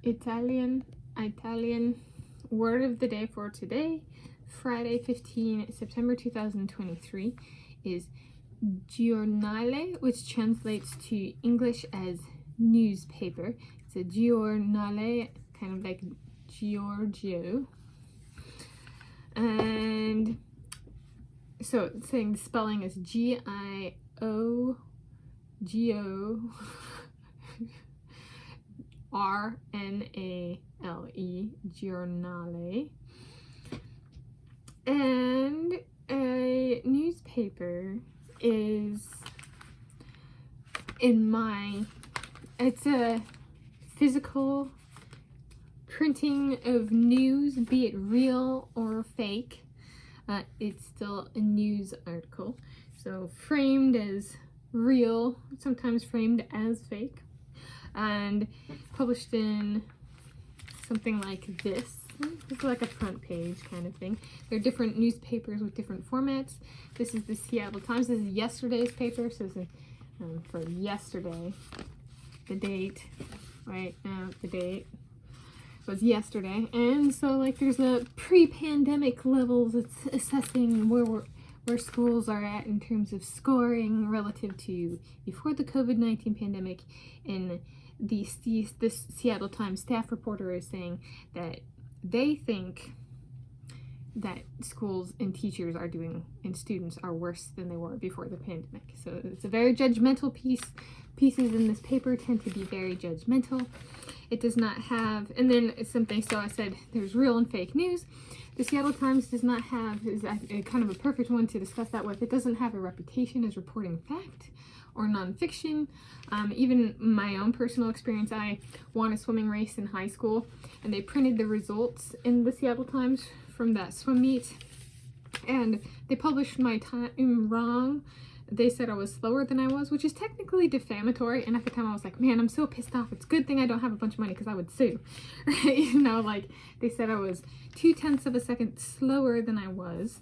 Italian word of the day for today, Friday, September 2023, is Giornale, which translates to English as newspaper. It's a Giornale, kind of like Giorgio. And so it's saying the spelling is Giorgio. Rnale, Giornale. And a newspaper is it's a physical printing of news, be it real or fake. It's still a news article, so framed as real, sometimes framed as fake, and published in something like this. It's like a front page kind of thing. There are different newspapers with different formats. This is the Seattle Times. This is yesterday's paper, so this is for yesterday. The date, right now, the date was yesterday. And so like there's a pre-pandemic levels. It's assessing where schools are at in terms of scoring relative to before the COVID-19 pandemic. And this Seattle Times staff reporter is saying that they think that schools and teachers are doing and students are worse than they were before the pandemic. So it's a very judgmental piece. Pieces in this paper tend to be very judgmental. It does not have, and then it's something, so I said there's real and fake news. The Seattle Times does not have, is a kind of a perfect one to discuss that with. It doesn't have a reputation as reporting fact or nonfiction. Even my own personal experience, I won a swimming race in high school, and they printed the results in the Seattle Times from that swim meet, and they published my time wrong. They said I was slower than I was, which is technically defamatory, and at the time I was like, man, I'm so pissed off. It's a good thing I don't have a bunch of money because I would sue, right? You know, like they said I was 0.2 of a second slower than I was.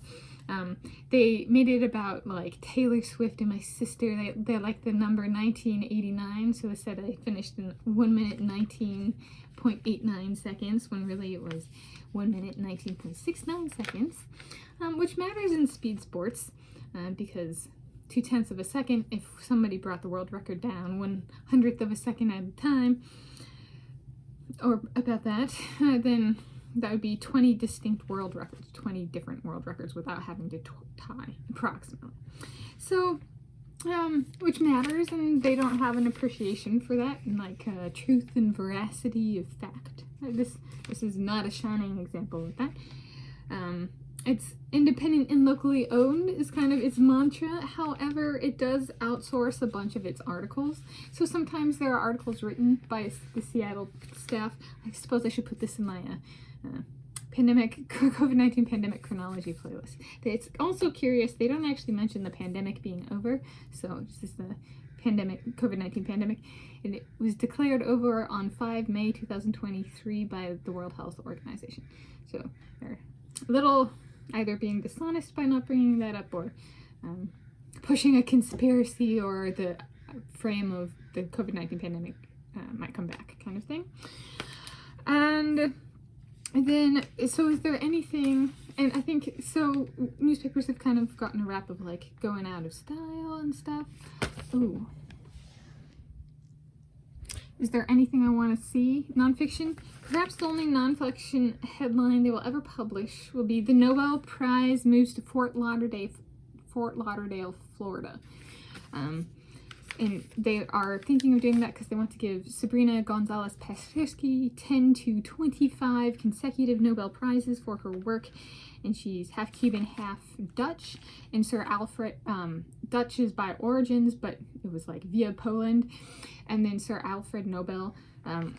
They made it about like Taylor Swift and my sister. They like the number 1989, so they said I finished in 1 minute 19.89 seconds when really it was 1 minute 19.69 seconds, which matters in speed sports because 0.2 of a second, if somebody brought the world record down 1/100th of a second at a time, or about that, then that would be 20 distinct world records, 20 different world records without having to tie, approximately. So, which matters, and they don't have an appreciation for that, and like truth and veracity of fact. This is not a shining example of that. It's independent and locally owned is kind of its mantra. However, it does outsource a bunch of its articles. So sometimes there are articles written by the Seattle staff. I suppose I should put this in my COVID-19 pandemic chronology playlist. It's also curious, they don't actually mention the pandemic being over. So this is the COVID-19 pandemic. It was declared over on 5 May 2023 by the World Health Organization. So they're a little either being dishonest by not bringing that up, or pushing a conspiracy, or the frame of the COVID-19 pandemic might come back kind of thing. And then, so is there anything, and I think, so newspapers have kind of gotten a rap of like going out of style and stuff. Ooh. Is there anything I want to see? Nonfiction? Perhaps the only nonfiction headline they will ever publish will be the Nobel Prize moves to Fort Lauderdale, Florida. And they are thinking of doing that because they want to give Sabrina Gonzalez-Pasterski 10 to 25 consecutive Nobel Prizes for her work. And she's half Cuban, half Dutch. And Sir Alfred, Dutch is by origins, but it was like via Poland. And then Sir Alfred Nobel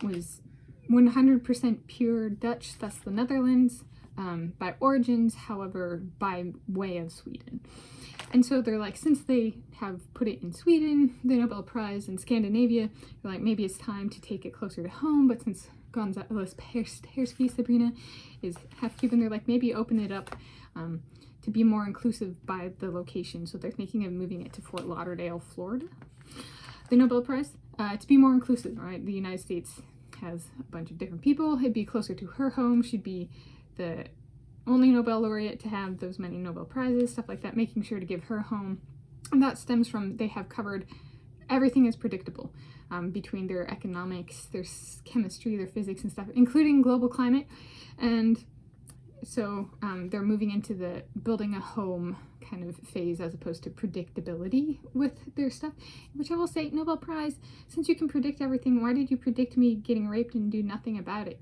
was 100% pure Dutch, thus the Netherlands, by origins, however, by way of Sweden. And so they're like, since they have put it in Sweden, the Nobel Prize in Scandinavia, they're like, maybe it's time to take it closer to home. But since Gonzalez-Pasterski, Sabrina, is half Cuban, they're like, maybe open it up to be more inclusive by the location. So they're thinking of moving it to Fort Lauderdale, Florida. the Nobel Prize to be more inclusive, right? The United States has a bunch of different people. It'd be closer to her home. She'd be the only Nobel laureate to have those many Nobel Prizes, stuff like that, making sure to give her home. And that stems from they have covered everything is predictable between their economics, their chemistry, their physics and stuff, including global climate. And so they're moving into the building a home kind of phase as opposed to predictability with their stuff, which I will say, Nobel Prize, since you can predict everything, why did you predict me getting raped and do nothing about it?